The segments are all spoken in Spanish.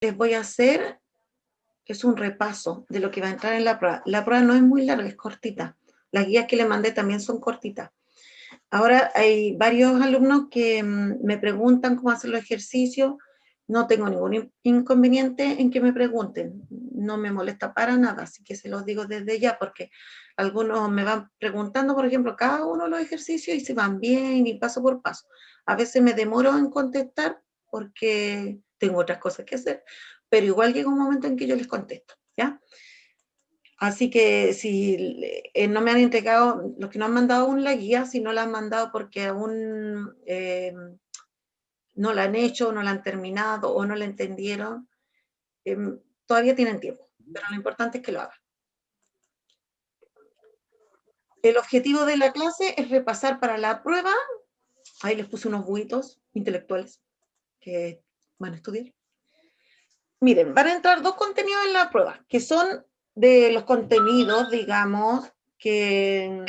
les voy a hacer es un repaso de lo que va a entrar en la prueba. La prueba no es muy larga, es cortita. Las guías que les mandé también son cortitas. Ahora hay varios alumnos que me preguntan cómo hacer los ejercicios. No tengo ningún inconveniente en que me pregunten. No me molesta para nada, así que se los digo desde ya, porque algunos me van preguntando, por ejemplo, cada uno de los ejercicios y se van bien y paso por paso. A veces me demoro en contestar porque tengo otras cosas que hacer, pero igual llega un momento en que yo les contesto, ¿ya? Así que si no me han entregado, los que no han mandado aún la guía, si no la han mandado porque aún no la han hecho, no la han terminado o no la entendieron, eh, todavía tienen tiempo, pero lo importante es que lo hagan. El objetivo de la clase es repasar para la prueba. Ahí les puse unos buitos intelectuales que van a estudiar. Miren, van a entrar dos contenidos en la prueba, que son de los contenidos, digamos, que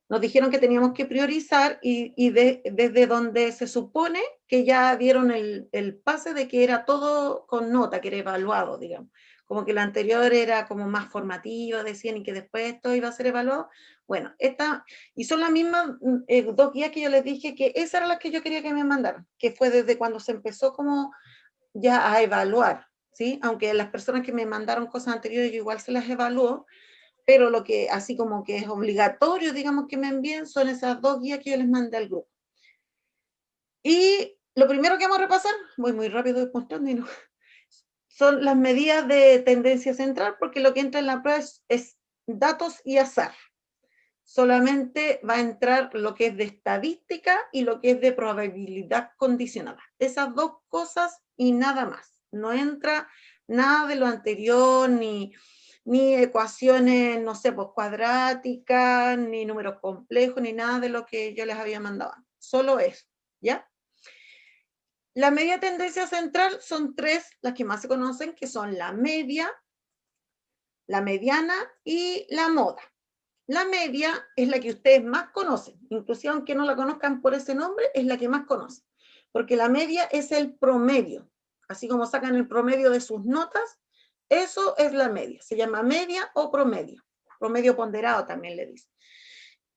nos dijeron que teníamos que priorizar y desde donde se supone que ya dieron el pase de que era todo con nota, que era evaluado, digamos. Como que la anterior era como más formativa, decían, y que después esto iba a ser evaluado. Bueno, y son las mismas dos guías que yo les dije que esas eran las que yo quería que me mandaran, que fue desde cuando se empezó como ya a evaluar, ¿sí? Aunque las personas que me mandaron cosas anteriores yo igual se las evalúo, pero lo que así como que es obligatorio, digamos, que me envíen son esas dos guías que yo les mandé al grupo. Y lo primero que vamos a repasar, voy muy rápido mostrando y no, son las medidas de tendencia central, porque lo que entra en la prueba es datos y azar. Solamente va a entrar lo que es de estadística y lo que es de probabilidad condicionada. Esas dos cosas y nada más. No entra nada de lo anterior, ni ecuaciones, no sé, pues cuadráticas, ni números complejos, ni nada de lo que yo les había mandado. Solo eso, ¿ya? La media tendencia central son tres, las que más se conocen, que son la media, la mediana y la moda. La media es la que ustedes más conocen, inclusive aunque no la conozcan por ese nombre, es la que más conocen, porque la media es el promedio, así como sacan el promedio de sus notas, eso es la media, se llama media o promedio ponderado también le dicen.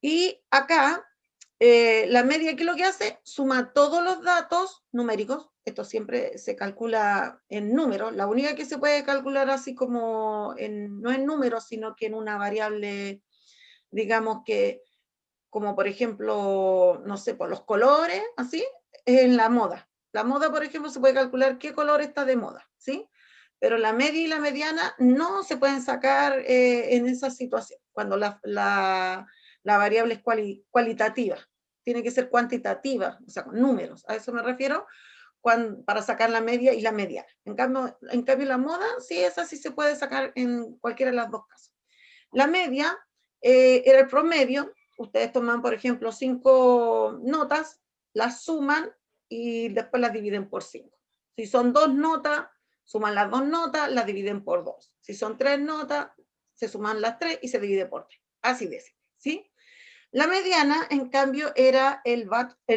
Y acá, la media, ¿qué es lo que hace? Suma todos los datos numéricos, esto siempre se calcula en números, la única que se puede calcular así como, no en números, sino que en una variable, digamos que, como por ejemplo, no sé, por los colores, así, en la moda. La moda, por ejemplo, se puede calcular qué color está de moda, ¿sí? Pero la media y la mediana no se pueden sacar en esa situación, cuando la variable es cualitativa. Tiene que ser cuantitativa, o sea, con números, a eso me refiero, para sacar la media y la mediana. En cambio, la moda, sí, esa sí se puede sacar en cualquiera de las dos casos. La media era el promedio. Ustedes toman, por ejemplo, 5 notas, las suman y después las dividen por 5. Si son 2 notas, suman las 2 notas, las dividen por 2. Si son 3 notas, se suman las 3 y se divide por 3. Así de simple, ¿sí? La mediana, en cambio, era el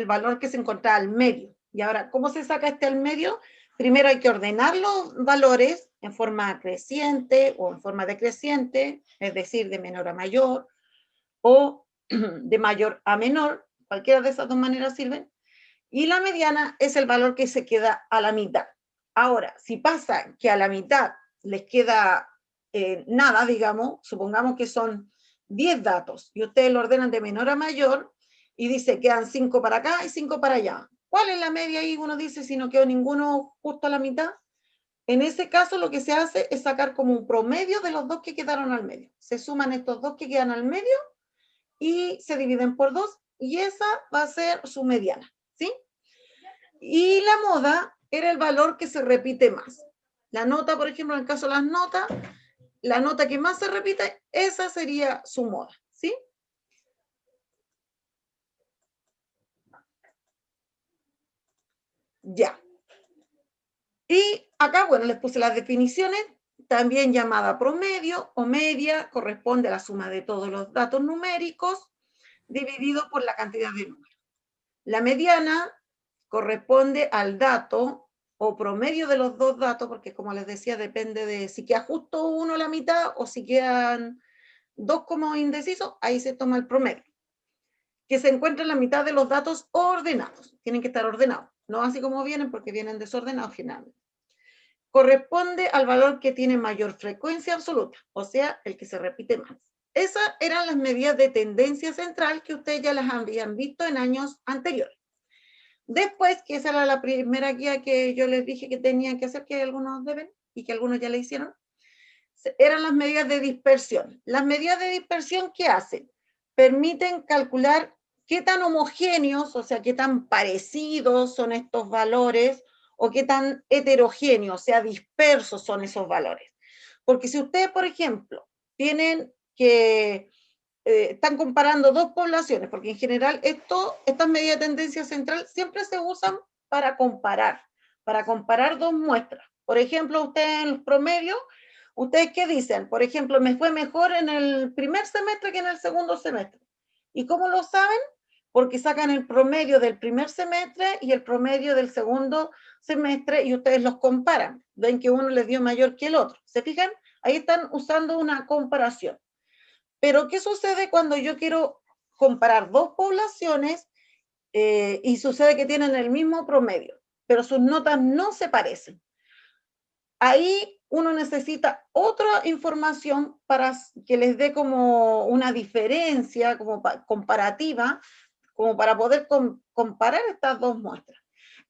valor que se encontraba al medio. Y ahora, ¿cómo se saca este al medio? Primero hay que ordenar los valores en forma creciente o en forma decreciente, es decir, de menor a mayor, o de mayor a menor, cualquiera de esas dos maneras sirven, y la mediana es el valor que se queda a la mitad. Ahora, si pasa que a la mitad les queda nada, digamos, supongamos que son 10 datos y ustedes lo ordenan de menor a mayor y dice quedan 5 para acá y 5 para allá. ¿Cuál es la media ahí? Uno dice si no quedó ninguno justo a la mitad. En ese caso lo que se hace es sacar como un promedio de los dos que quedaron al medio. Se suman estos dos que quedan al medio y se dividen por 2 y esa va a ser su mediana, ¿sí? Y la moda era el valor que se repite más. La nota, por ejemplo, en el caso de las notas, la nota que más se repite, esa sería su moda, ¿sí? Ya. Y acá, bueno, les puse las definiciones, también llamada promedio o media, corresponde a la suma de todos los datos numéricos dividido por la cantidad de números. La mediana corresponde al dato o promedio de los dos datos, porque como les decía, depende de si queda justo uno a la mitad o si quedan dos como indecisos, ahí se toma el promedio, que se encuentra en la mitad de los datos ordenados. Tienen que estar ordenados, no así como vienen, porque vienen desordenados finalmente. Corresponde al valor que tiene mayor frecuencia absoluta, o sea, el que se repite más. Esas eran las medidas de tendencia central que ustedes ya las habían visto en años anteriores. Después, que esa era la primera guía que yo les dije que tenían que hacer, que algunos deben y que algunos ya le hicieron, eran las medidas de dispersión. Las medidas de dispersión, ¿qué hacen? Permiten calcular qué tan homogéneos, o sea, qué tan parecidos son estos valores o qué tan heterogéneos, o sea, dispersos son esos valores. Porque si ustedes, por ejemplo, tienen que están comparando dos poblaciones, porque en general estas medidas de tendencia central siempre se usan para comparar dos muestras. Por ejemplo, ustedes en los promedios, ¿ustedes qué dicen? Por ejemplo, me fue mejor en el primer semestre que en el segundo semestre. ¿Y cómo lo saben? Porque sacan el promedio del primer semestre y el promedio del segundo semestre y ustedes los comparan. Ven que uno les dio mayor que el otro. ¿Se fijan? Ahí están usando una comparación. Pero, ¿qué sucede cuando yo quiero comparar dos poblaciones y sucede que tienen el mismo promedio, pero sus notas no se parecen? Ahí uno necesita otra información para que les dé como una diferencia, como comparativa, como para poder comparar estas dos muestras.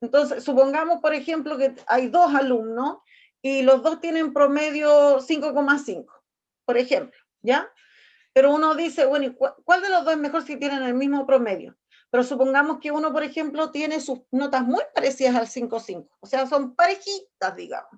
Entonces, supongamos, por ejemplo, que hay dos alumnos y los dos tienen promedio 5,5, por ejemplo, ¿ya? Pero uno dice, bueno, ¿y cuál de los dos es mejor si tienen el mismo promedio? Pero supongamos que uno, por ejemplo, tiene sus notas muy parecidas al 5,5, o sea, son parejitas, digamos.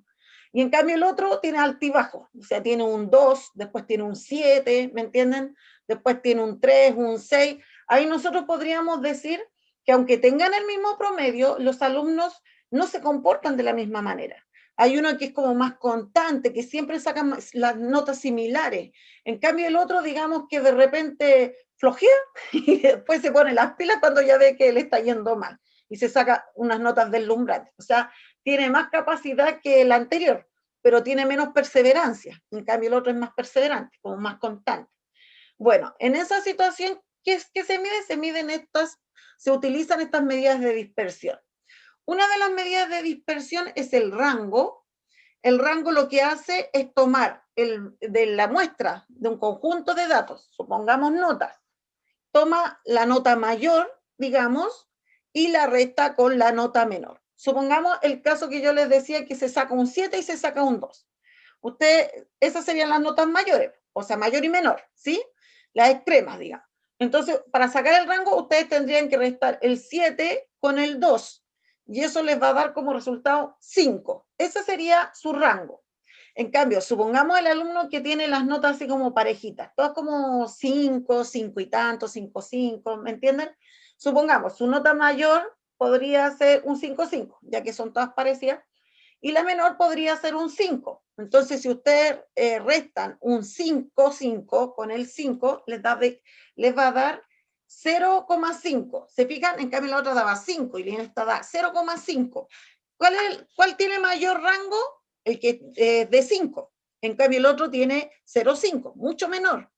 Y en cambio el otro tiene altibajo, o sea, tiene un 2, después tiene un 7, ¿me entienden? Después tiene un 3, un 6. Ahí nosotros podríamos decir que aunque tengan el mismo promedio, los alumnos no se comportan de la misma manera. Hay uno que es como más constante, que siempre sacan las notas similares. En cambio el otro, digamos que de repente flojea y después se pone las pilas cuando ya ve que le está yendo mal y se saca unas notas deslumbrantes. O sea, tiene más capacidad que el anterior, pero tiene menos perseverancia. En cambio el otro es más perseverante, como más constante. Bueno, en esa situación, ¿qué se mide? Se utilizan estas medidas de dispersión. Una de las medidas de dispersión es el rango. El rango lo que hace es tomar de la muestra de un conjunto de datos, supongamos notas, toma la nota mayor, digamos, y la resta con la nota menor. Supongamos el caso que yo les decía que se saca un 7 y se saca un 2. Esas serían las notas mayores, o sea, mayor y menor, ¿sí? Las extremas, digamos. Entonces, para sacar el rango, ustedes tendrían que restar el 7 con el 2, y eso les va a dar como resultado 5. Ese sería su rango. En cambio, supongamos el alumno que tiene las notas así como parejitas, todas como 5, 5 y tanto, 5, 5, ¿me entienden? Supongamos, su nota mayor podría ser un 5, 5, ya que son todas parecidas, y la menor podría ser un 5. Entonces, si ustedes restan un 5, 5 con el 5, les va a dar 0,5. ¿Se fijan? En cambio, la otra daba 5 y esta da 0,5. ¿Cuál tiene mayor rango? El que de 5. En cambio, el otro tiene 0,5, mucho menor.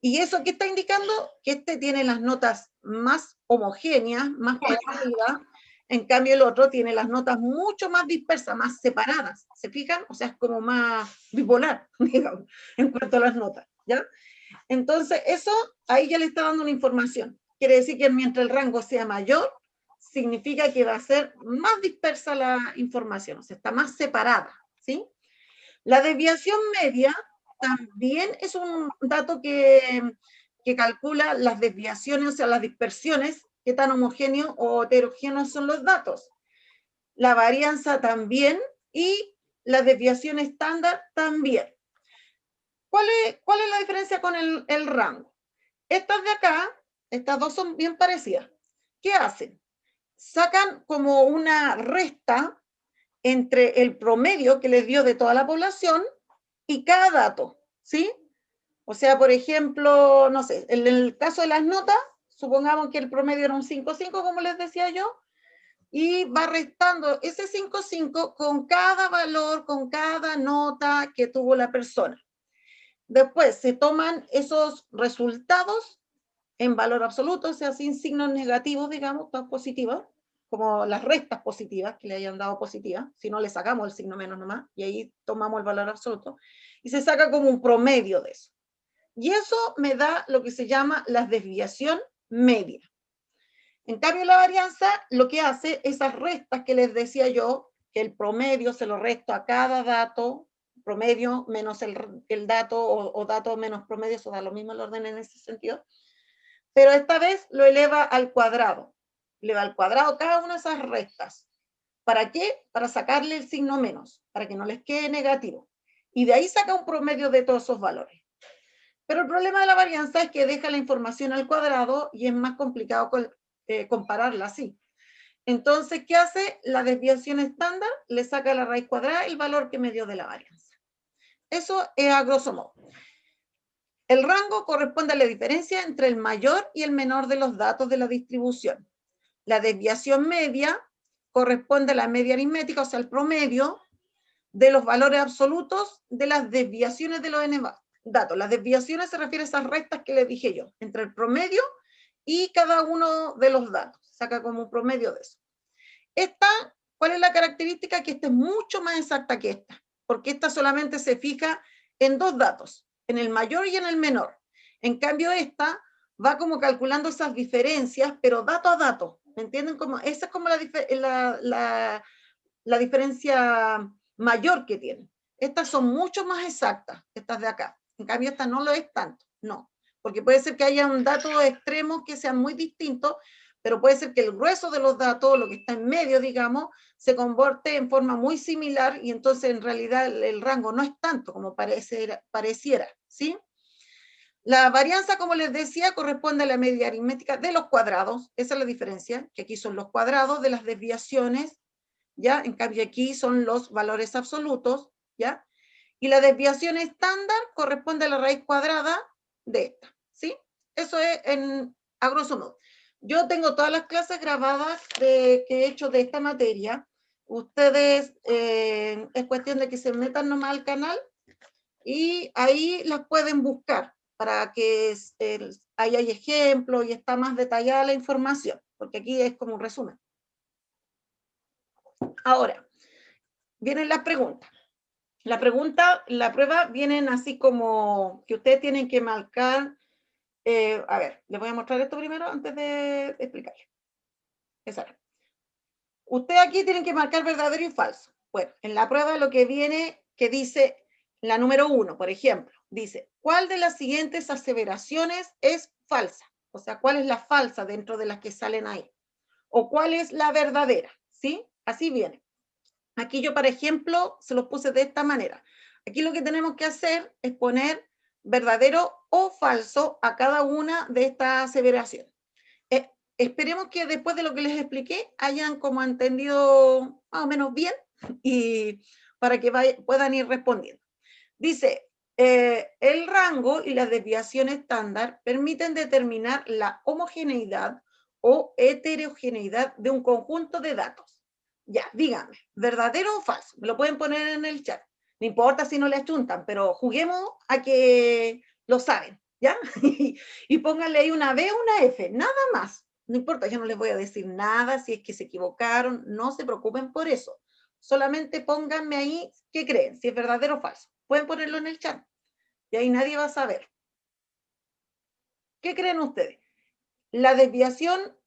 ¿Y eso qué está indicando? Que este tiene las notas más homogéneas, más parecidas. En cambio, el otro tiene las notas mucho más dispersas, más separadas. ¿Se fijan? O sea, es como más bipolar, digamos, en cuanto a las notas, ¿ya? Entonces, eso ahí ya le está dando una información. Quiere decir que mientras el rango sea mayor, significa que va a ser más dispersa la información, o sea, está más separada, ¿sí? La desviación media también es un dato que calcula las desviaciones, o sea, las dispersiones, qué tan homogéneos o heterogéneos son los datos. La varianza también y la desviación estándar también. ¿Cuál es la diferencia con el rango? Estas de acá, estas dos son bien parecidas. ¿Qué hacen? Sacan como una resta entre el promedio que les dio de toda la población y cada dato, ¿sí? O sea, por ejemplo, no sé, en el caso de las notas, supongamos que el promedio era un 5,5, como les decía yo, y va restando ese 5,5 con cada valor, con cada nota que tuvo la persona. Después se toman esos resultados en valor absoluto, o sea, sin signos negativos, digamos, todas positivas, como las restas positivas que le hayan dado positivas, si no le sacamos el signo menos nomás, y ahí tomamos el valor absoluto, y se saca como un promedio de eso. Y eso me da lo que se llama la desviación media. En cambio, la varianza lo que hace, esas restas que les decía yo, que el promedio se lo resto a cada dato, promedio menos el dato o dato menos promedio, eso da lo mismo el orden en ese sentido, pero esta vez lo eleva al cuadrado. Eleva al cuadrado cada una de esas restas. ¿Para qué? Para sacarle el signo menos, para que no les quede negativo. Y de ahí saca un promedio de todos esos valores. Pero el problema de la varianza es que deja la información al cuadrado y es más complicado compararla así. Entonces, ¿qué hace? La desviación estándar le saca a la raíz cuadrada el valor que me dio de la varianza. Eso es a grosso modo. El rango corresponde a la diferencia entre el mayor y el menor de los datos de la distribución. La desviación media corresponde a la media aritmética, o sea, el promedio de los valores absolutos de las desviaciones de los n datos. Las desviaciones se refieren a esas restas que les dije yo, entre el promedio y cada uno de los datos. Saca como un promedio de eso. Esta, ¿cuál es la característica? Que esta es mucho más exacta que esta, porque esta solamente se fija en dos datos, en el mayor y en el menor. En cambio, esta va como calculando esas diferencias, pero dato a dato. ¿Me entienden? Esa es como la diferencia mayor que tiene. Estas son mucho más exactas, estas de acá. En cambio, esta no lo es tanto, no. Porque puede ser que haya un dato extremo que sean muy distintos, pero puede ser que el grueso de los datos, lo que está en medio, digamos, se comporte en forma muy similar y entonces en realidad el rango no es tanto como pareciera, ¿sí? La varianza, como les decía, corresponde a la media aritmética de los cuadrados, esa es la diferencia, que aquí son los cuadrados de las desviaciones, ¿ya? En cambio aquí son los valores absolutos, ¿ya? Y la desviación estándar corresponde a la raíz cuadrada de esta, ¿sí? Eso es a grosso modo. Yo tengo todas las clases grabadas que he hecho de esta materia. Ustedes, es cuestión de que se metan nomás al canal y ahí las pueden buscar para que ahí hay ejemplos y está más detallada la información, porque aquí es como un resumen. Ahora, vienen las preguntas. La prueba vienen así como que ustedes tienen que marcar. A ver, les voy a mostrar esto primero antes de explicarles. Ustedes aquí tienen que marcar verdadero y falso. Bueno, en la prueba lo que viene, que dice, la número 1, por ejemplo, dice, ¿cuál de las siguientes aseveraciones es falsa? O sea, ¿cuál es la falsa dentro de las que salen ahí? ¿O cuál es la verdadera? ¿Sí? Así viene. Aquí yo, por ejemplo, se los puse de esta manera. Aquí lo que tenemos que hacer es poner verdadero o falso a cada una de estas aseveraciones. Esperemos que después de lo que les expliqué hayan como entendido más o menos bien y para que puedan ir respondiendo. Dice, el rango y la desviación estándar permiten determinar la homogeneidad o heterogeneidad de un conjunto de datos. Ya, díganme, ¿verdadero o falso? Me lo pueden poner en el chat. No importa si no le achuntan, pero juguemos a que lo saben, ¿ya? Y pónganle ahí una B o una F, nada más. No importa, yo no les voy a decir nada si es que se equivocaron, no se preocupen por eso. Solamente pónganme ahí qué creen, si es verdadero o falso. Pueden ponerlo en el chat y ahí nadie va a saber. ¿Qué creen ustedes? La desviación,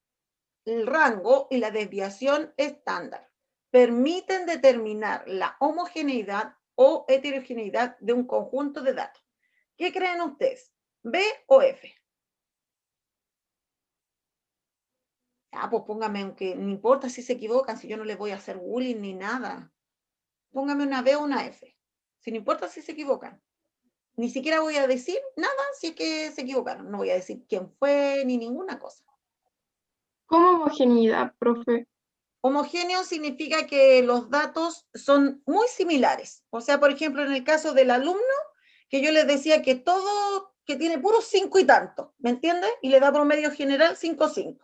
el rango y la desviación estándar permiten determinar la homogeneidad o heterogeneidad de un conjunto de datos. ¿Qué creen ustedes? ¿B o F? Pues póngame, aunque no importa si se equivocan, si yo no les voy a hacer bullying ni nada. Póngame una B o una F. Si no importa si se equivocan. Ni siquiera voy a decir nada si es que se equivocaron. No voy a decir quién fue ni ninguna cosa. ¿Cómo homogeneidad, profe? Homogéneo significa que los datos son muy similares. O sea, por ejemplo, en el caso del alumno, que yo les decía que todo, que tiene puros 5 y tanto, ¿me entiendes? Y le da promedio general 5,5.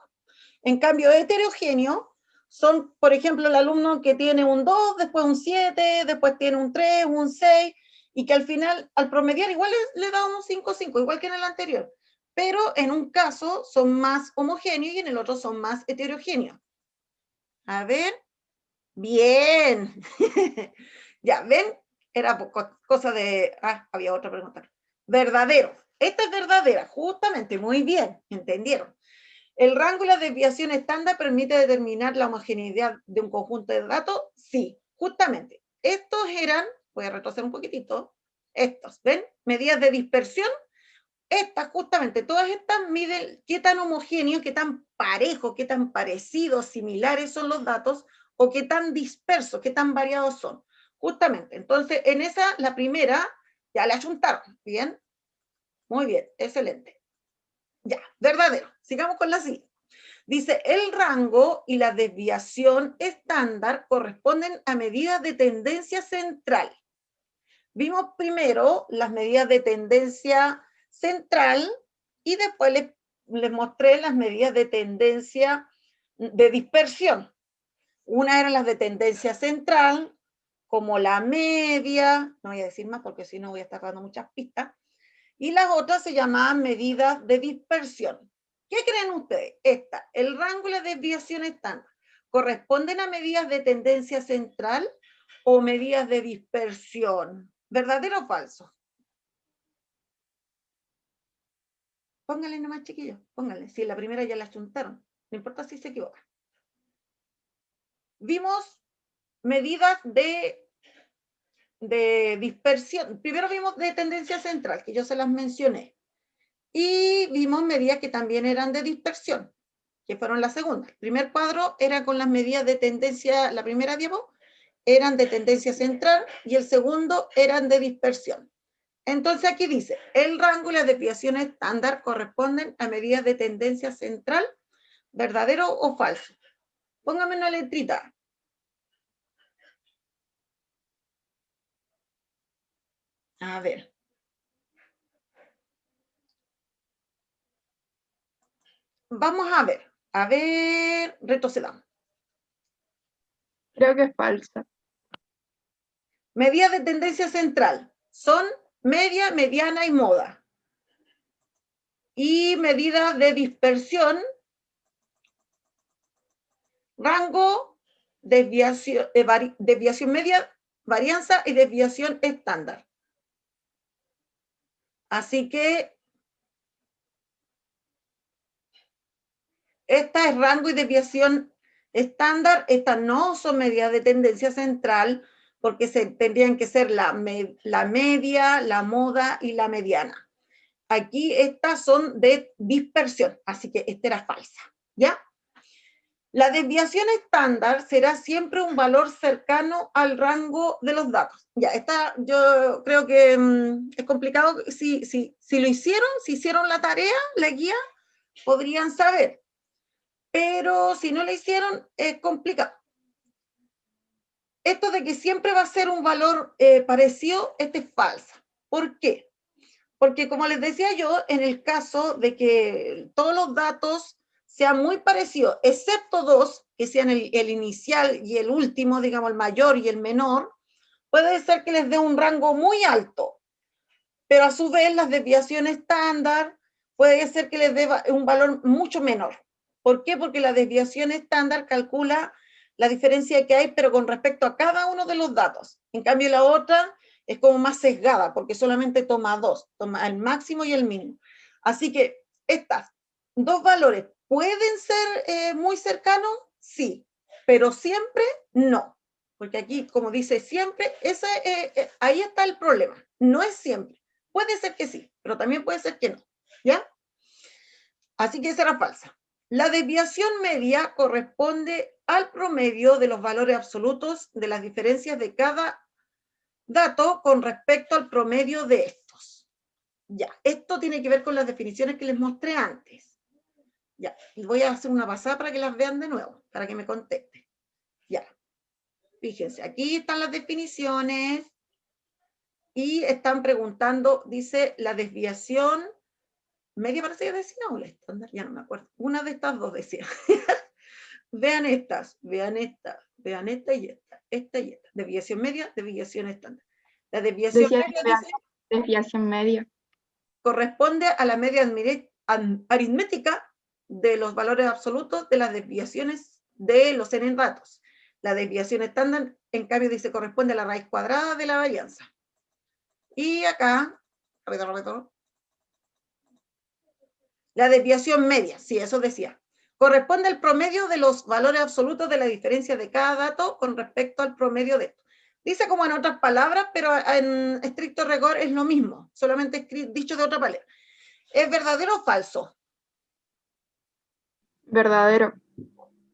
En cambio, heterogéneo son, por ejemplo, el alumno que tiene un 2, después un 7, después tiene un 3, un 6, y que al final, al promediar, igual le da un 5, igual que en el anterior. Pero en un caso son más homogéneos y en el otro son más heterogéneos. A ver, bien. Ya, ¿ven? Era cosa de... Ah, había otra pregunta. Verdadero. Esta es verdadera, justamente, muy bien, ¿entendieron? ¿El rango y la desviación estándar permite determinar la homogeneidad de un conjunto de datos? Sí, justamente. Estos eran, voy a retroceder un poquitito, estos, ¿ven? Medidas de dispersión. Estas, justamente, todas estas miden qué tan homogéneos, qué tan parejos, qué tan parecidos, similares son los datos, o qué tan dispersos, qué tan variados son. Justamente, entonces, en esa, la primera, ya la achuntaron, ¿bien? Muy bien, excelente. Ya, verdadero. Sigamos con la siguiente. Dice, el rango y la desviación estándar corresponden a medidas de tendencia central. Vimos primero las medidas de tendencia central y después les mostré las medidas de tendencia de dispersión. Una eran las de tendencia central, como la media, no voy a decir más porque si no voy a estar dando muchas pistas, y las otras se llamaban medidas de dispersión. ¿Qué creen ustedes? Esta, el rango y la desviación estándar, ¿corresponden a medidas de tendencia central o medidas de dispersión? ¿Verdadero o falso? Pónganle nomás, chiquillos, pónganle. Si en la primera ya la chuntaron, no importa si se equivocan. Vimos medidas de dispersión. Primero vimos de tendencia central, que yo se las mencioné. Y vimos medidas que también eran de dispersión, que fueron la segunda. El primer cuadro era con las medidas de tendencia, la primera diapo, eran de tendencia central y el segundo eran de dispersión. Entonces aquí dice, el rango y la desviación estándar corresponden a medidas de tendencia central, ¿verdadero o falso? Póngame una letrita. A ver. Vamos a ver, retrocedamos. Creo que es falsa. Medidas de tendencia central son media, mediana y moda. Y medidas de dispersión, rango, desviación media, varianza y desviación estándar. Así que esta es rango y desviación estándar. Estas no son medidas de tendencia central porque tendrían que ser la media, la moda y la mediana. Aquí estas son de dispersión, así que esta era falsa, ¿ya? La desviación estándar será siempre un valor cercano al rango de los datos. Ya, esta yo creo que es complicado. Si lo hicieron, si hicieron la tarea, la guía, podrían saber. Pero si no lo hicieron, es complicado. Esto de que siempre va a ser un valor parecido, este es falsa. ¿Por qué? Porque como les decía yo, en el caso de que todos los datos sean muy parecidos, excepto dos, que sean el inicial y el último, digamos, el mayor y el menor, puede ser que les dé un rango muy alto, pero a su vez las desviaciones estándar puede ser que les dé un valor mucho menor. ¿Por qué? Porque la desviación estándar calcula la diferencia que hay, pero con respecto a cada uno de los datos. En cambio, la otra es como más sesgada, porque solamente toma dos, toma el máximo y el mínimo. Así que estas dos valores pueden ser muy cercanos, sí, pero siempre no. Porque aquí, como dice siempre, ahí está el problema. No es siempre. Puede ser que sí, pero también puede ser que no. ¿Ya? Así que esa era falsa. La desviación media corresponde al promedio de los valores absolutos de las diferencias de cada dato con respecto al promedio de estos. Ya, esto tiene que ver con las definiciones que les mostré antes. Ya, y voy a hacer una pasada para que las vean de nuevo, para que me contesten. Ya, fíjense, aquí están las definiciones y están preguntando, dice, la desviación media parece que decía, o la estándar, ya no me acuerdo. Una de estas dos decía. vean estas, vean esta, vean esta y esta y esta. Desviación media, desviación estándar. La desviación Decía media que dice, desviación media. corresponde a la media aritmética de los valores absolutos de las desviaciones de los n datos. La desviación estándar, en cambio, dice corresponde a la raíz cuadrada de la varianza. Y acá, repito, la desviación media, sí, eso decía, corresponde al promedio de los valores absolutos de la diferencia de cada dato con respecto al promedio de esto. Dice como en otras palabras, pero en estricto rigor es lo mismo, solamente dicho de otra manera. ¿Es verdadero o falso? Verdadero.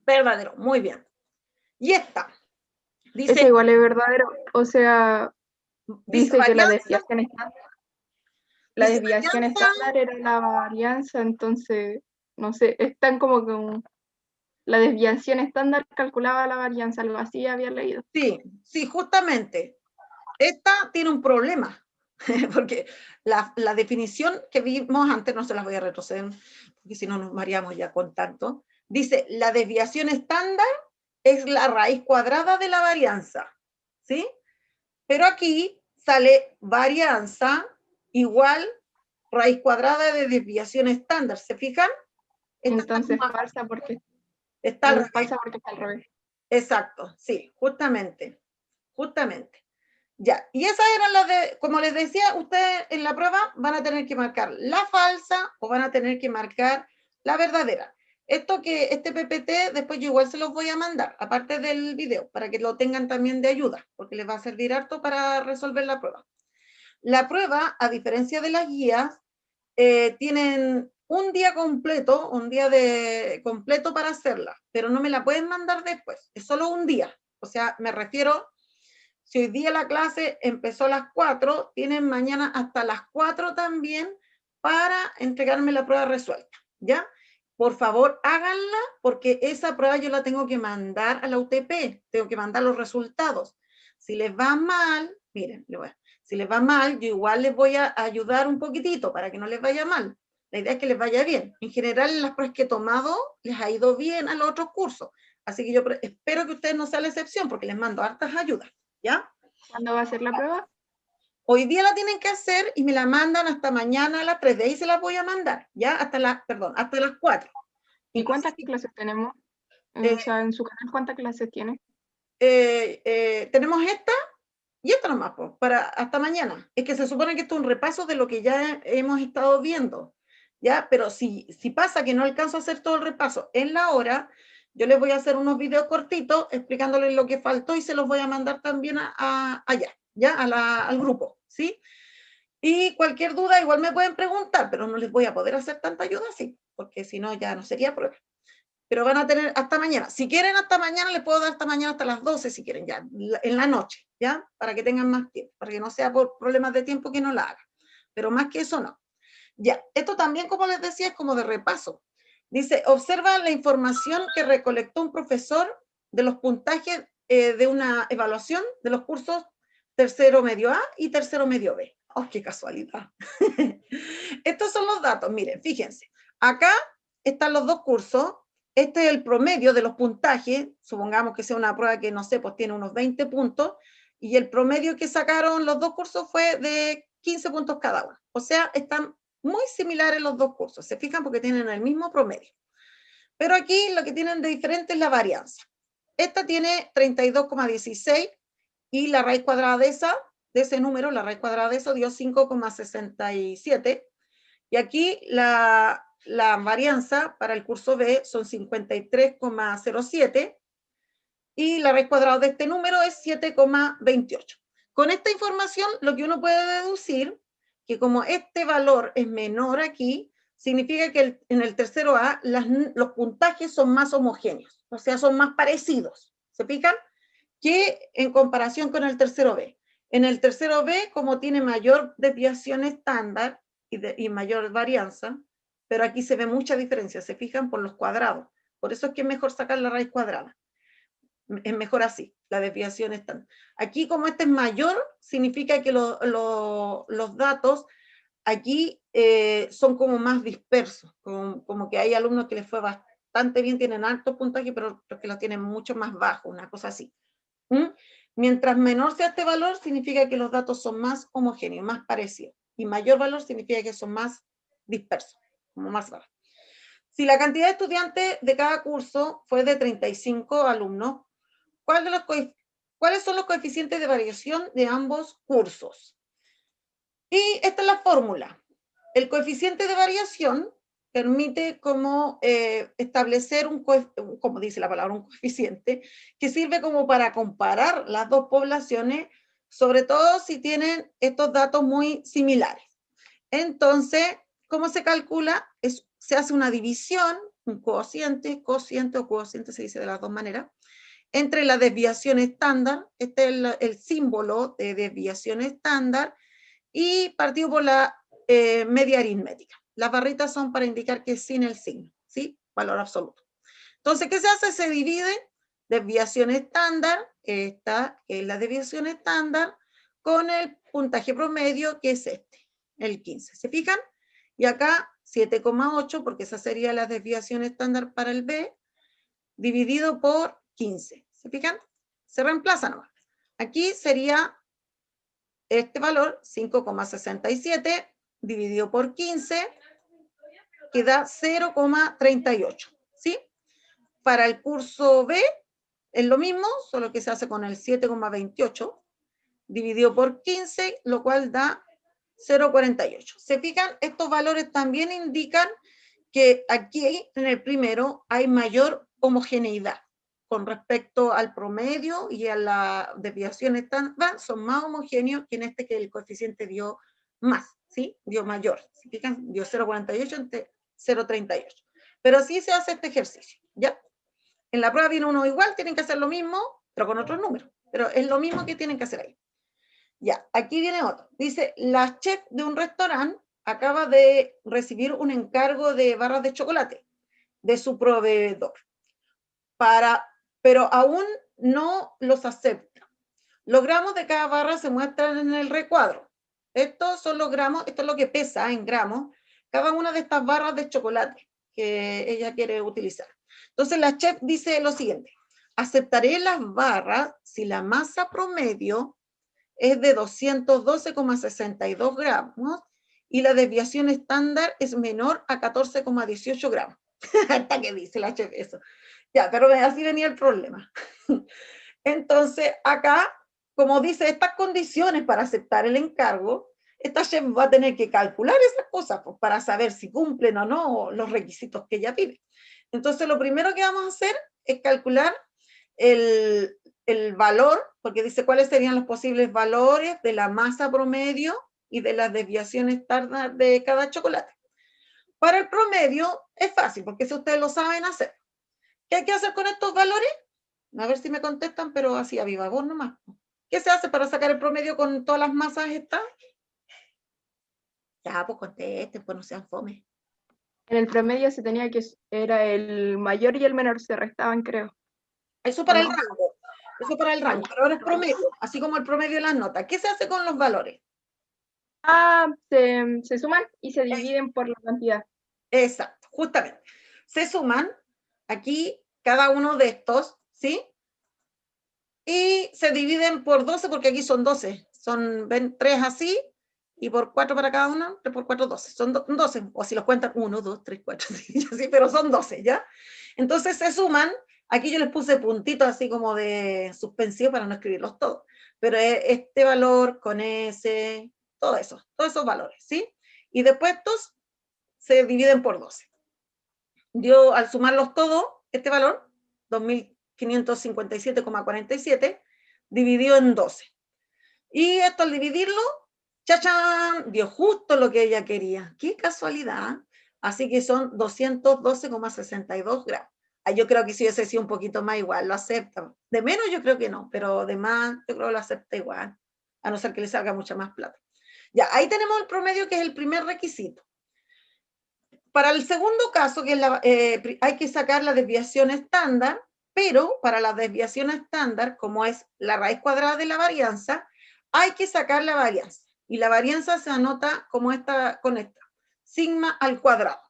Verdadero, muy bien. Y esta, Ese dice, igual es verdadero. O sea, dice dice que varianza, la dice desviación varianza, estándar era la varianza, entonces, no sé, están como que la desviación estándar calculaba la varianza, algo así había leído. sí, justamente. Esta tiene un problema, porque la definición que vimos antes, no se las voy a retroceder, porque si no nos mareamos ya con tanto, dice, la desviación estándar es la raíz cuadrada de la varianza, ¿sí? Pero aquí sale varianza igual raíz cuadrada de desviación estándar, ¿se fijan? Esta está Entonces, como, está al revés. falsa porque está al revés. Exacto, sí, justamente. Ya, y esas eran las de, como les decía, ustedes en la prueba van a tener que marcar la falsa o van a tener que marcar la verdadera. Este PPT, después yo igual se los voy a mandar, aparte del video, para que lo tengan también de ayuda, porque les va a servir harto para resolver la prueba. La prueba, a diferencia de las guías, tienen un día completo, completo para hacerla, pero no me la pueden mandar después, es solo un día. O sea, me refiero, si hoy día la clase empezó a las 4, tienen mañana hasta las 4 también para entregarme la prueba resuelta, ¿ya? Por favor, háganla, porque esa prueba yo la tengo que mandar a la UTP, tengo que mandar los resultados. Si les va mal, miren, si les va mal, yo igual les voy a ayudar un poquitito para que no les vaya mal. La idea es que les vaya bien. En general, en las pruebas que he tomado, les ha ido bien a los otros cursos. Así que yo espero que ustedes no sean la excepción, porque les mando hartas ayudas, ¿ya? ¿Cuándo va a ser la prueba? Hoy día la tienen que hacer y me la mandan hasta mañana a las 3, de ahí se las voy a mandar, ¿ya? Hasta las 4. ¿Y Entonces, cuántas clases tenemos? eh, O sea, en su canal, ¿cuántas clases tiene? tenemos esta y esta nomás, pues, para hasta mañana. Es que se supone que esto es un repaso de lo que ya hemos estado viendo, ¿ya? Pero si pasa que no alcanzo a hacer todo el repaso en la hora, yo les voy a hacer unos videos cortitos explicándoles lo que faltó y se los voy a mandar también allá, ¿ya? Al grupo, ¿sí? Y cualquier duda igual me pueden preguntar, pero no les voy a poder hacer tanta ayuda así, porque si no ya no sería prueba. Pero van a tener hasta mañana. Si quieren hasta mañana, les puedo dar hasta mañana hasta las 12 si quieren, ya, en la noche, ¿ya? Para que tengan más tiempo, para que no sea por problemas de tiempo que no la hagan. Pero más que eso, no. Ya, esto también, como les decía, es como de repaso. Dice, observa la información que recolectó un profesor de los puntajes de una evaluación de los cursos tercero medio A y tercero medio B. ¡Oh, qué casualidad! Estos son los datos, miren, fíjense. Acá están los dos cursos. Este es el promedio de los puntajes. Supongamos que sea una prueba que, no sé, pues tiene unos 20 puntos. Y el promedio que sacaron los dos cursos fue de 15 puntos cada uno. O sea, están muy similares los dos cursos. Se fijan porque tienen el mismo promedio. Pero aquí lo que tienen de diferente es la varianza. Esta tiene 32,16 y la raíz cuadrada de ese número, la raíz cuadrada de eso dio 5,67. Y aquí la varianza para el curso B son 53,07 y la raíz cuadrada de este número es 7,28. Con esta información, lo que uno puede deducir, que como este valor es menor aquí, significa que en el tercero A los puntajes son más homogéneos, o sea, son más parecidos, ¿se fijan? Que en comparación con el tercero B. En el tercero B, como tiene mayor desviación estándar y mayor varianza, pero aquí se ve mucha diferencia, se fijan por los cuadrados. Por eso es que es mejor sacar la raíz cuadrada. Es mejor así, la desviación estándar. Aquí, como este es mayor, significa que los datos aquí son como más dispersos, como que hay alumnos que les fue bastante bien, tienen alto puntaje, pero los que los tienen mucho más bajo, una cosa así. ¿Mm? Mientras menor sea este valor, significa que los datos son más homogéneos, más parecidos. Y mayor valor significa que son más dispersos, como más raros. Si la cantidad de estudiantes de cada curso fue de 35 alumnos, ¿cuáles son los coeficientes de variación de ambos cursos? Y esta es la fórmula. El coeficiente de variación permite como establecer como dice la palabra, un coeficiente que sirve como para comparar las dos poblaciones, sobre todo si tienen estos datos muy similares. Entonces, ¿cómo se calcula? Se hace una división, un cociente o cociente se dice de las dos maneras, entre la desviación estándar, este es el símbolo de desviación estándar, y partido por la media aritmética. Las barritas son para indicar que es sin el signo, ¿sí? Valor absoluto. Entonces, ¿qué se hace? Se divide desviación estándar, esta es la desviación estándar, con el puntaje promedio, que es este, el 15. ¿Se fijan? Y acá 7,8, porque esa sería la desviación estándar para el B, dividido por 15. ¿Se fijan? Se reemplaza nomás. Aquí sería este valor, 5,67, dividido por 15, que da 0,38, ¿sí? Para el curso B es lo mismo, solo que se hace con el 7,28, dividido por 15, lo cual da 0,48. ¿Se fijan? Estos valores también indican que aquí, en el primero, hay mayor homogeneidad con respecto al promedio y a la desviación estándar, son más homogéneos que en este, que el coeficiente dio más, ¿sí? Dio mayor. ¿Se fijan? Dio 0,48 entre 0,38. Pero así se hace este ejercicio, ¿ya? En la prueba viene uno igual, tienen que hacer lo mismo, pero con otros números. Pero es lo mismo que tienen que hacer ahí. Ya, aquí viene otro. Dice, la chef de un restaurante acaba de recibir un encargo de barras de chocolate de su proveedor, pero aún no los acepta. Los gramos de cada barra se muestran en el recuadro. Estos son los gramos, esto es lo que pesa en gramos, cada una de estas barras de chocolate que ella quiere utilizar. Entonces la chef dice lo siguiente: aceptaré las barras si la masa promedio es de 212,62 gramos y la desviación estándar es menor a 14,18 gramos. Hasta que dice la chef eso. Ya, pero así venía el problema. Entonces, acá, como dice estas condiciones para aceptar el encargo, esta chef va a tener que calcular esas cosas pues, para saber si cumplen o no los requisitos que ella pide. Entonces, lo primero que vamos a hacer es calcular el valor, porque dice cuáles serían los posibles valores de la masa promedio y de las desviaciones estándar de cada chocolate. Para el promedio es fácil, porque si ustedes lo saben hacer. ¿Qué hay que hacer con estos valores? A ver si me contestan, pero así a viva voz nomás. ¿Qué se hace para sacar el promedio con todas las masas estas? Ya, pues contesten, pues no sean fome. En el promedio se tenía que, era el mayor y el menor, se restaban, creo. Eso para el rango. Eso para el rango. Pero ahora es promedio, así como el promedio de las notas. ¿Qué se hace con los valores? Se suman y se dividen por la cantidad. Exacto, justamente. Se suman aquí cada uno de estos, ¿sí? Y se dividen por 12, porque aquí son 12. Son 3 así, y por 4 para cada uno, 3 por 4, 12. Son 12, o si los cuentan 1, 2, 3, 4, sí, pero son 12, ¿ya? Entonces se suman, aquí yo les puse puntitos así como de suspensivo para no escribirlos todos, pero este valor con ese, todos esos valores, ¿sí? Y después estos se dividen por 12. Dio, al sumarlos todos, este valor, 2.557,47, dividió en 12. Y esto al dividirlo, ¡chachán!, dio justo lo que ella quería. ¡Qué casualidad! Así que son 212,62 gramos. Yo creo que si hubiese sido un poquito más, igual lo acepta. De menos yo creo que no, pero de más yo creo que lo acepta igual, a no ser que le salga mucha más plata. Ya, ahí tenemos el promedio, que es el primer requisito. Para el segundo caso, que es hay que sacar la desviación estándar, pero para la desviación estándar, como es la raíz cuadrada de la varianza, hay que sacar la varianza. Y la varianza se anota como esta, con esta, sigma al cuadrado.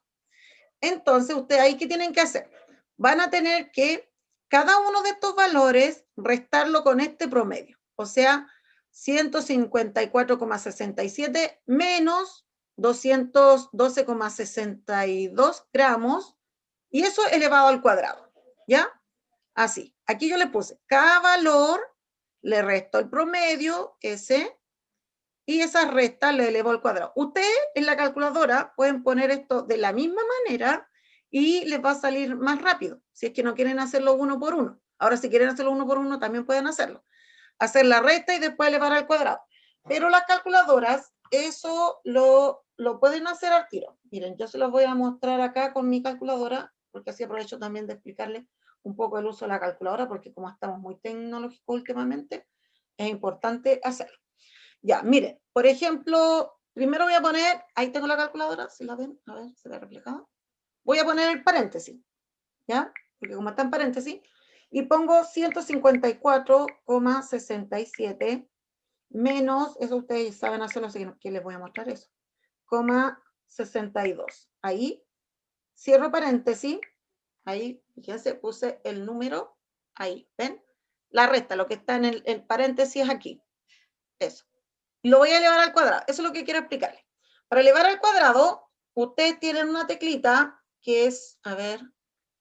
Entonces, ustedes ahí, ¿qué tienen que hacer? van a tener que cada uno de estos valores restarlo con este promedio. O sea, 154,67 menos 212,62 gramos, y eso elevado al cuadrado, ¿ya? Así. Aquí yo le puse, cada valor le resto el promedio, ese, y esa resta le elevo al cuadrado. Ustedes en la calculadora pueden poner esto de la misma manera y les va a salir más rápido, si es que no quieren hacerlo uno por uno. Ahora, si quieren hacerlo uno por uno, también pueden hacerlo. Hacer la resta y después elevar al cuadrado. Pero las calculadoras, eso lo pueden hacer al tiro. Miren, yo se los voy a mostrar acá con mi calculadora, porque así aprovecho también de explicarles un poco el uso de la calculadora, porque como estamos muy tecnológicos últimamente, es importante hacerlo. Ya, miren, por ejemplo, primero voy a poner, ahí tengo la calculadora, si la ven, a ver, se ve reflejada. Voy a poner el paréntesis, ¿ya? Porque como está en paréntesis, y pongo 154,67 menos, eso ustedes saben hacerlo, así que les voy a mostrar eso, 62. Ahí, cierro paréntesis, ahí, fíjense, puse el número, ahí, ¿ven? La resta, lo que está en el paréntesis aquí, eso. Lo voy a elevar al cuadrado. Eso es lo que quiero explicarles. Para elevar al cuadrado, ustedes tienen una teclita que es, a ver,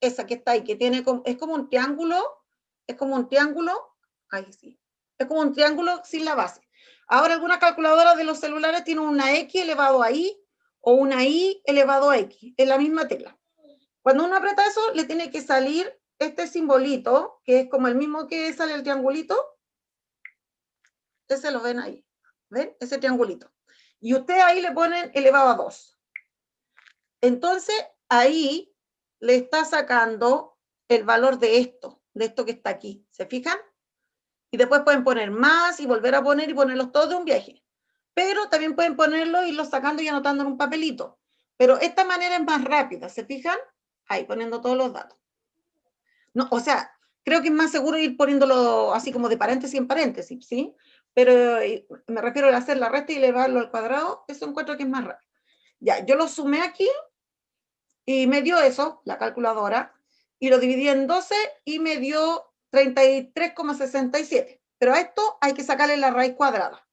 esa que está ahí, que tiene, es como un triángulo, ahí sí, es como un triángulo sin la base. Ahora, algunas calculadoras de los celulares tienen una X elevado a Y o una Y elevado a X, en la misma tecla. Cuando uno aprieta eso, le tiene que salir este simbolito, que es como el mismo que sale el triangulito. Ese lo ven ahí. ¿Ven? Ese triangulito. Y usted ahí le ponen elevado a 2. Entonces, ahí le está sacando el valor de esto que está aquí. ¿Se fijan? Y después pueden poner más y volver a poner y ponerlos todos de un viaje. Pero también pueden ponerlo y irlos sacando y anotando en un papelito. Pero esta manera es más rápida. ¿Se fijan? Ahí, poniendo todos los datos. No, o sea, creo que es más seguro ir poniéndolo así como de paréntesis en paréntesis, ¿sí? Pero me refiero a hacer la resta y elevarlo al cuadrado, eso encuentro que es más rápido. Ya, yo lo sumé aquí y me dio eso, la calculadora, y lo dividí en 12 y me dio 33,67. Pero a esto hay que sacarle la raíz cuadrada.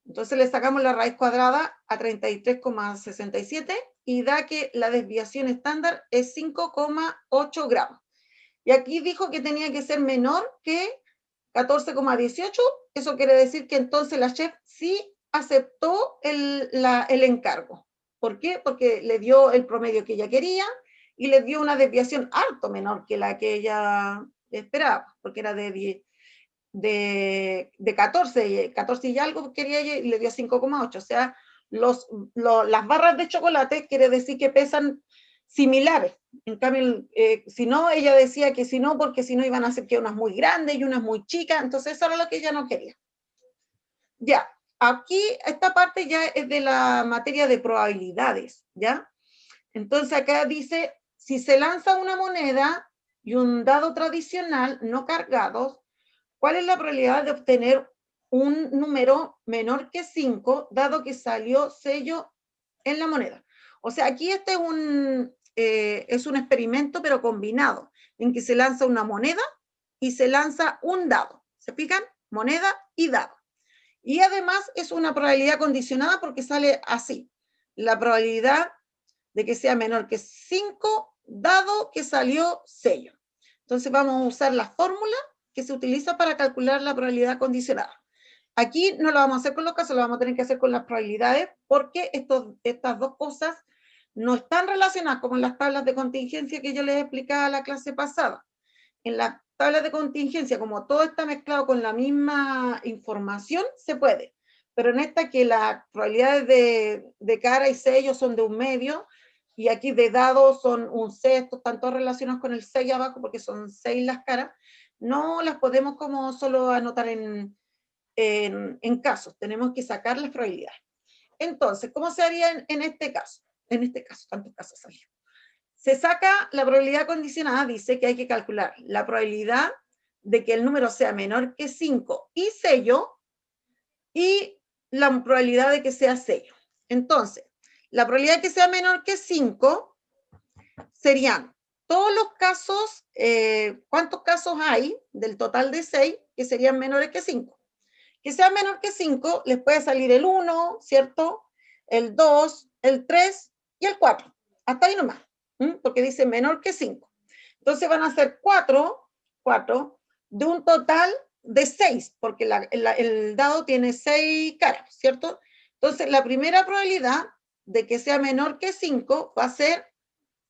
Entonces le sacamos la raíz cuadrada a 33,67 y da que la desviación estándar es 5,8 gramos. Y aquí dijo que tenía que ser menor que 14,18. Eso quiere decir que entonces la chef sí aceptó el encargo. ¿Por qué? Porque le dio el promedio que ella quería y le dio una desviación harto menor que la que ella esperaba, porque era de 14 y algo quería ella y le dio 5,8. O sea, las barras de chocolate quiere decir que pesan similares. En cambio, si no, ella decía que si no, porque si no iban a ser que unas muy grandes y unas muy chicas, entonces eso era lo que ella no quería. Ya, aquí esta parte ya es de la materia de probabilidades, ¿ya? Entonces acá dice, si se lanza una moneda y un dado tradicional no cargados, ¿cuál es la probabilidad de obtener un número menor que 5, dado que salió sello en la moneda? O sea, aquí este es un experimento, pero combinado, en que se lanza una moneda y se lanza un dado. ¿Se fijan? Moneda y dado. Y además es una probabilidad condicionada porque sale así. La probabilidad de que sea menor que 5, dado que salió sello. Entonces vamos a usar la fórmula que se utiliza para calcular la probabilidad condicionada. Aquí no lo vamos a hacer con los casos, lo vamos a tener que hacer con las probabilidades, porque estas dos cosas no están relacionadas como en las tablas de contingencia que yo les explicaba la clase pasada. En las tablas de contingencia, como todo está mezclado con la misma información, se puede. Pero en esta que las probabilidades de cara y sello son de un medio, y aquí de dados son un sexto, están todos relacionados con el 6 abajo, porque son 6 las caras, no las podemos como solo anotar en casos, tenemos que sacar las probabilidades. Entonces, ¿cómo se haría en este caso? En este caso, tantos casos hay. Se saca la probabilidad condicionada, dice que hay que calcular la probabilidad de que el número sea menor que 5 y sello, y la probabilidad de que sea sello. Entonces, la probabilidad de que sea menor que 5 serían todos los casos, ¿cuántos casos hay del total de 6 que serían menores que 5? Que sea menor que 5, les puede salir el 1, ¿cierto? El 2, el 3 y el 4. Hasta ahí nomás, porque dice menor que 5. Entonces van a ser 4 de un total de 6, porque el dado tiene 6 caras, ¿cierto? Entonces la primera probabilidad de que sea menor que 5 va a ser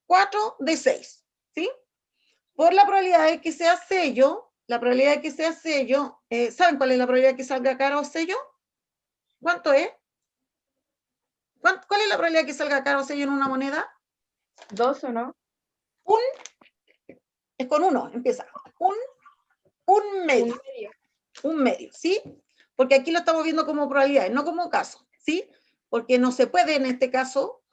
4 de 6, ¿sí? Por la probabilidad de que sea sello, ¿saben cuál es la probabilidad de que salga cara o sello? ¿Cuánto es? ¿Cuál es la probabilidad de que salga cara o sello en una moneda? 2 o no. Es con 1, empieza. Un medio. Un medio, ¿sí? Porque aquí lo estamos viendo como probabilidades, no como caso, ¿sí? Porque no se puede en este caso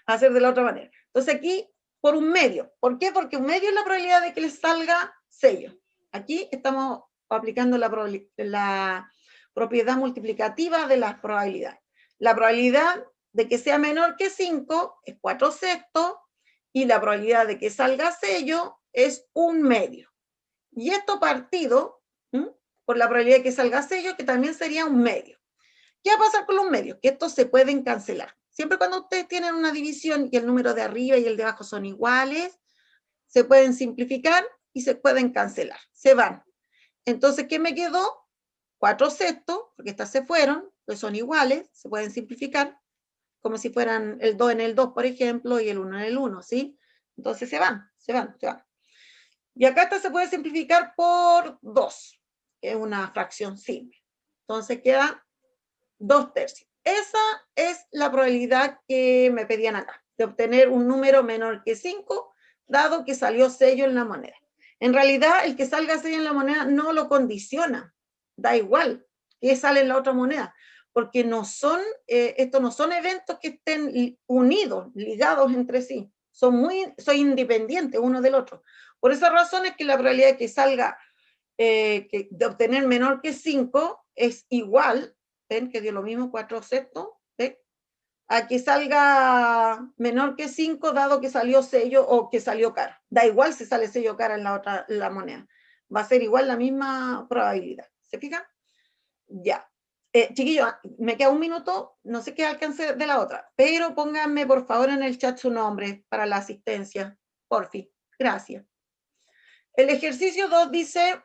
hacer de la otra manera. Entonces aquí, por un medio. ¿Por qué? Porque un medio es la probabilidad de que les salga sello. Aquí estamos aplicando la propiedad multiplicativa de las probabilidades. La probabilidad de que sea menor que 5 es 4/6 y la probabilidad de que salga sello es 1/2. Y esto partido por la probabilidad de que salga sello, que también sería 1/2. ¿Qué va a pasar con los medios? Que estos se pueden cancelar. Siempre cuando ustedes tienen una división y el número de arriba y el de abajo son iguales, se pueden simplificar y se pueden cancelar. Se van. Entonces, ¿qué me quedó? 4/6, porque estas se fueron, pues son iguales, se pueden simplificar, como si fueran el 2 en el 2, por ejemplo, y el 1 en el 1, ¿sí? Entonces se van. Y acá esta se puede simplificar por 2, que es una fracción simple. Entonces queda 2/3. Esa es la probabilidad que me pedían acá, de obtener un número menor que 5, dado que salió sello en la moneda. En realidad, el que salga sello en la moneda no lo condiciona, da igual que sale en la otra moneda, porque estos no son eventos que estén unidos, ligados entre sí, son independientes uno del otro. Por esa razón es que la probabilidad de que salga, de obtener menor que 5 es igual, ¿ven? Que dio lo mismo 4/6, ¿ven? A que salga menor que 5, dado que salió sello o que salió cara. Da igual si sale sello cara en la moneda. Va a ser igual la misma probabilidad. ¿Se fijan? Ya. Chiquillos, me queda un minuto, no sé qué alcance de la otra, pero pónganme por favor en el chat su nombre para la asistencia. Porfi. Gracias. El ejercicio 2 dice,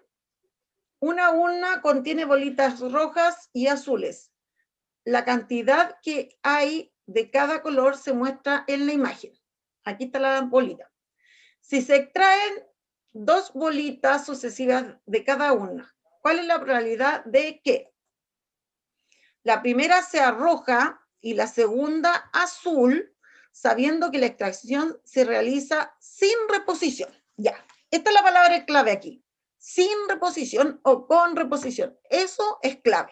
una urna contiene bolitas rojas y azules. La cantidad que hay de cada color se muestra en la imagen. Aquí está la bolita. Si se extraen 2 bolitas sucesivas de cada una, ¿cuál es la probabilidad de que la primera sea roja y la segunda azul, sabiendo que la extracción se realiza sin reposición? Ya, esta es la palabra clave aquí. Sin reposición o con reposición. Eso es clave.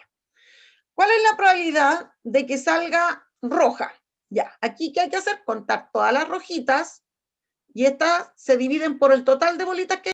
¿Cuál es la probabilidad de que salga roja? Ya, aquí ¿qué hay que hacer? Contar todas las rojitas y estas se dividen por el total de bolitas que